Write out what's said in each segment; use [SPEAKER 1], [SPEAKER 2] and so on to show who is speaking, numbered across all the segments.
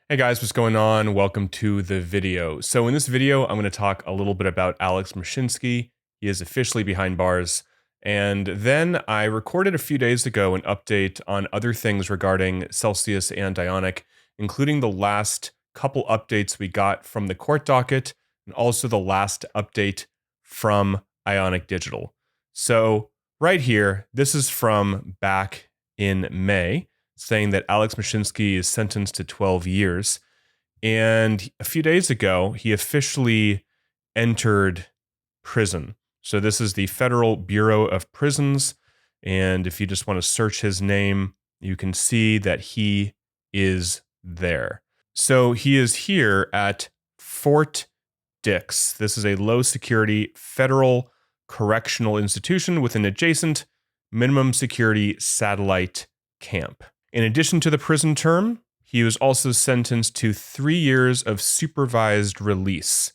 [SPEAKER 1] Hey guys, what's going on? Welcome to the video. So in this video, I'm going to talk a little bit about Alex Mashinsky. He is officially behind bars. And then I recorded a few days ago an update on other things regarding Celsius and Ionic, including the last couple updates we got from the court docket and also the last update from Ionic Digital. So right here, this is from back in May, saying that Alex Mashinsky is sentenced to 12 years. And a few days ago, he officially entered prison. So this is the Federal Bureau of Prisons. And if you just want to search his name, you can see that he is there. So he is here at Fort Dix. This is a low security federal correctional institution with an adjacent minimum security satellite camp. In addition to the prison term, he was also sentenced to 3 years of supervised release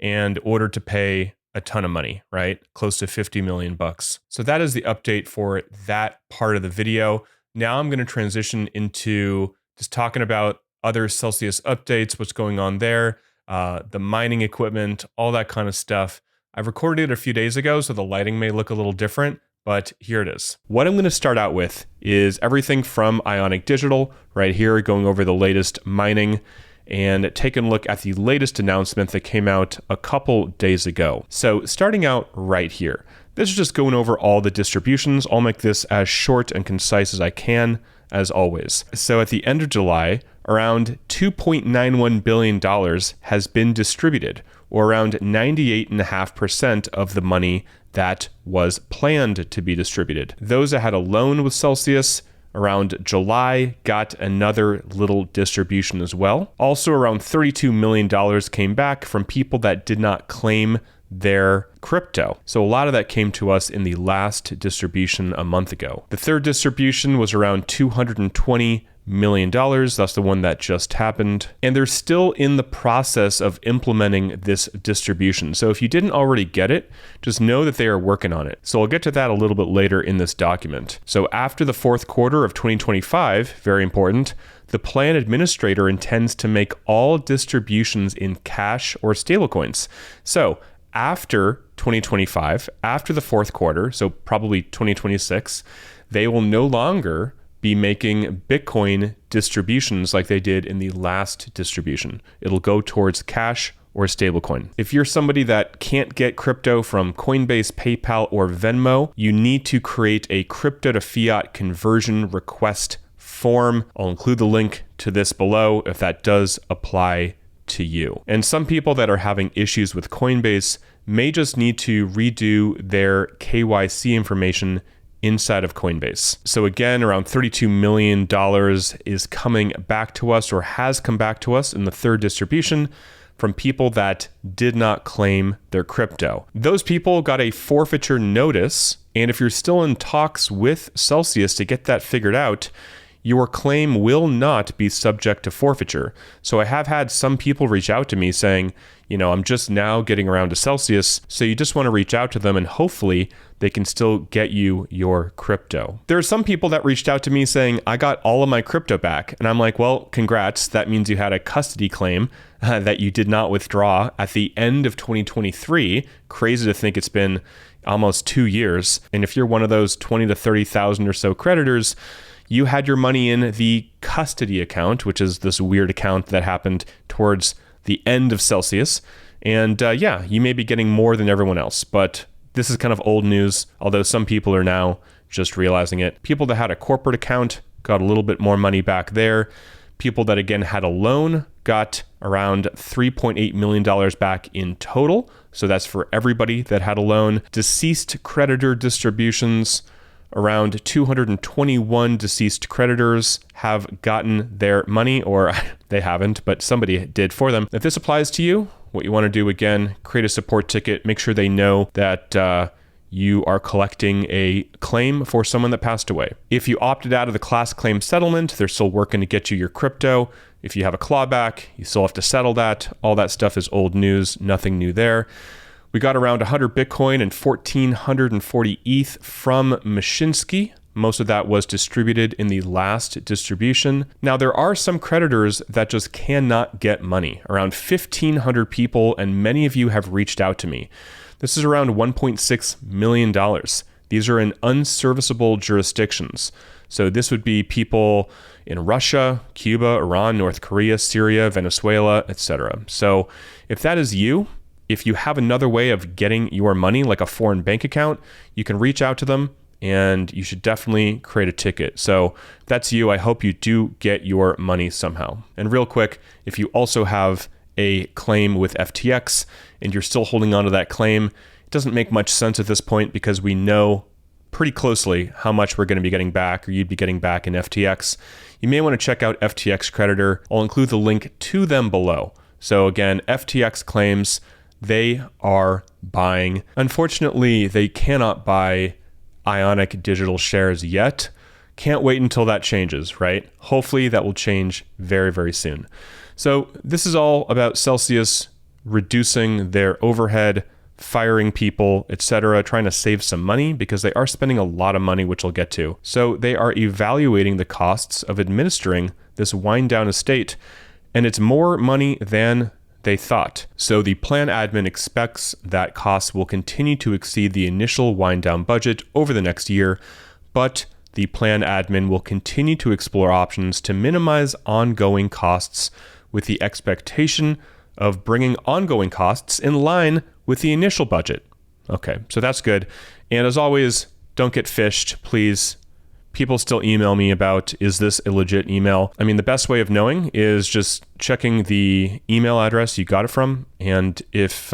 [SPEAKER 1] and ordered to pay a ton of money, right? Close to 50 million bucks. So that is the update for that part of the video. Now I'm going to transition into just talking about other Celsius updates, what's going on there, the mining equipment, all that kind of stuff. I recorded it a few days ago, so the lighting may look a little different, but here it is. What I'm going to start out with is everything from Ionic Digital right here, going over the latest mining and taking a look at the latest announcement that came out a couple days ago. So starting out right here, this is just going over all the distributions. I'll make this as short and concise as I can, as always. So at the end of July, around $2.91 billion has been distributed, or around 98.5% of the money that was planned to be distributed. Those that had a loan with Celsius around July got another little distribution as well. Also, around $32 million came back from people that did not claim their crypto. So a lot of that came to us in the last distribution a month ago. The third distribution was around $220 million. That's the one that just happened. And they're still in the process of implementing this distribution. So if you didn't already get it, just know that they are working on it. So I'll get to that a little bit later in this document. So after the fourth quarter of 2025, very important, the plan administrator intends to make all distributions in cash or stablecoins. So after 2025, after the fourth quarter, so probably 2026, they will no longer be making Bitcoin distributions like they did in the last distribution. It'll go towards cash or stablecoin. If you're somebody that can't get crypto from Coinbase, PayPal, or Venmo, you need to create a crypto to fiat conversion request form. I'll include the link to this below if that does apply to you. And some people that are having issues with Coinbase may just need to redo their KYC information inside of Coinbase. So again, around $32 million is coming back to us, or has come back to us in the third distribution, from people that did not claim their crypto. Those people got a forfeiture notice, and if you're still in talks with Celsius to get that figured out, your claim will not be subject to forfeiture. So I have had some people reach out to me saying, I'm just now getting around to Celsius. So you just want to reach out to them and hopefully they can still get you your crypto. There are some people that reached out to me saying, I got all of my crypto back. And I'm like, well, congrats. That means you had a custody claim that you did not withdraw at the end of 2023. Crazy to think it's been almost 2 years. And if you're one of those 20 to 30,000 or so creditors, you had your money in the custody account, which is this weird account that happened towards the end of Celsius. And you may be getting more than everyone else, but this is kind of old news, although some people are now just realizing it. People that had a corporate account got a little bit more money back there. People that, again, had a loan got around $3.8 million back in total. So that's for everybody that had a loan. Deceased creditor distributions, around 221 deceased creditors have gotten their money, or they haven't, but somebody did for them. If this applies to you, what you want to do, again, create a support ticket. Make sure they know that you are collecting a claim for someone that passed away. If you opted out of the class claim settlement, they're still working to get you your crypto. If you have a clawback, you still have to settle that. All that stuff is old news, nothing new there. We got around 100 Bitcoin and 1,440 ETH from Mashinsky. Most of that was distributed in the last distribution. Now, there are some creditors that just cannot get money, around 1,500 people, and many of you have reached out to me. This is around $1.6 million. These are in unserviceable jurisdictions. So this would be people in Russia, Cuba, Iran, North Korea, Syria, Venezuela, etc. So if that is you, if you have another way of getting your money, like a foreign bank account, you can reach out to them, and you should definitely create a ticket. So if that's you, I hope you do get your money somehow. And real quick, if you also have a claim with FTX and you're still holding on to that claim, it doesn't make much sense at this point because we know pretty closely how much we're going to be getting back, or you'd be getting back in FTX. You may want to check out FTX Creditor. I'll include the link to them below. So again, FTX claims they are buying. Unfortunately, they cannot buy Ionic Digital shares yet. Can't wait until that changes, right? Hopefully that will change very, very soon. So this is all about Celsius reducing their overhead, firing people, etc., trying to save some money because they are spending a lot of money, which I'll get to. So they are evaluating the costs of administering this wind down estate, and it's more money than they thought. So the plan admin expects that costs will continue to exceed the initial wind down budget over the next year, but the plan admin will continue to explore options to minimize ongoing costs with the expectation of bringing ongoing costs in line with the initial budget. Okay, so that's good. And as always, don't get phished, please. People still email me about, is this a legit email? I mean, the best way of knowing is just checking the email address you got it from. And if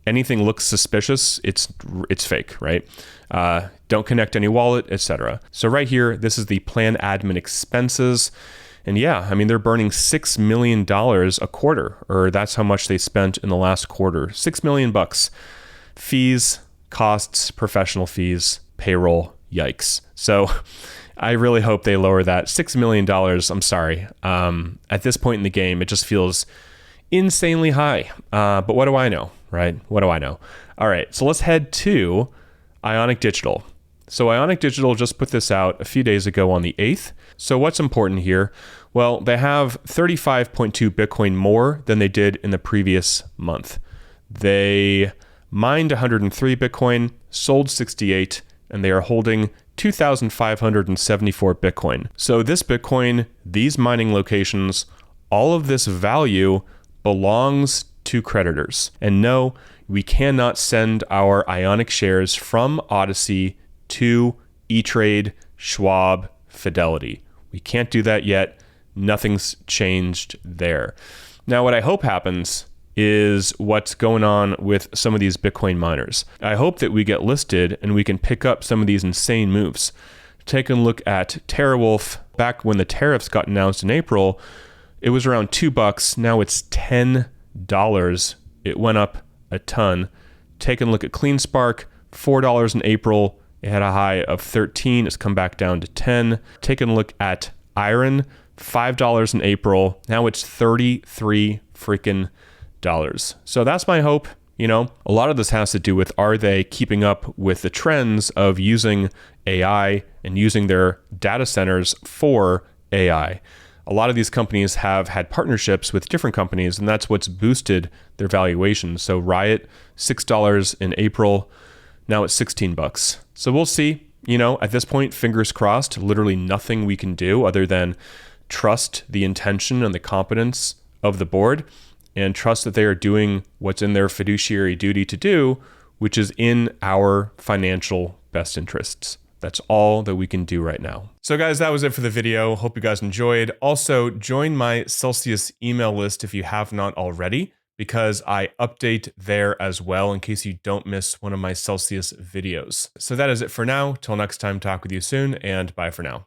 [SPEAKER 1] anything looks suspicious, it's fake, right? Don't connect any wallet, etc. So right here, this is the plan admin expenses. And yeah, I mean, they're burning $6 million a quarter, or that's how much they spent in the last quarter. $6 million bucks. Fees, costs, professional fees, payroll, yikes. So I really hope they lower that. $6 million, I'm sorry. At this point in the game, it just feels insanely high. But what do I know, right? What do I know? All right, so let's head to Ionic Digital. So Ionic Digital just put this out a few days ago on the 8th. So what's important here? Well, they have 35.2 Bitcoin more than they did in the previous month. They mined 103 Bitcoin, sold 68, and they are holding 2,574 Bitcoin. So this Bitcoin, these mining locations, all of this value belongs to creditors. And no, we cannot send our Ionic shares from Odyssey to E-Trade, Schwab, Fidelity. We can't do that yet. Nothing's changed there. Now, what I hope happens is what's going on with some of these Bitcoin miners. I hope that we get listed and we can pick up some of these insane moves. Take a look at TeraWolf. Back when the tariffs got announced in April, it was around $2. Now it's $10. It went up a ton. Take a look at CleanSpark, $4 in April. It had a high of 13. It's come back down to 10. Taking a look at Iron, $5 in April. Now it's 33 freaking dollars. So that's my hope. You know, a lot of this has to do with, are they keeping up with the trends of using AI and using their data centers for AI? A lot of these companies have had partnerships with different companies, and that's what's boosted their valuation. So Riot, $6 in April. Now it's $16. So we'll see. You know, at this point, fingers crossed, literally nothing we can do other than trust the intention and the competence of the board and trust that they are doing what's in their fiduciary duty to do, which is in our financial best interests. That's all that we can do right now. So guys, that was it for the video. Hope you guys enjoyed. Also, join my Celsius email list if you have not already, because I update there as well in case you don't miss one of my Celsius videos. So that is it for now. Till next time, talk with you soon, and bye for now.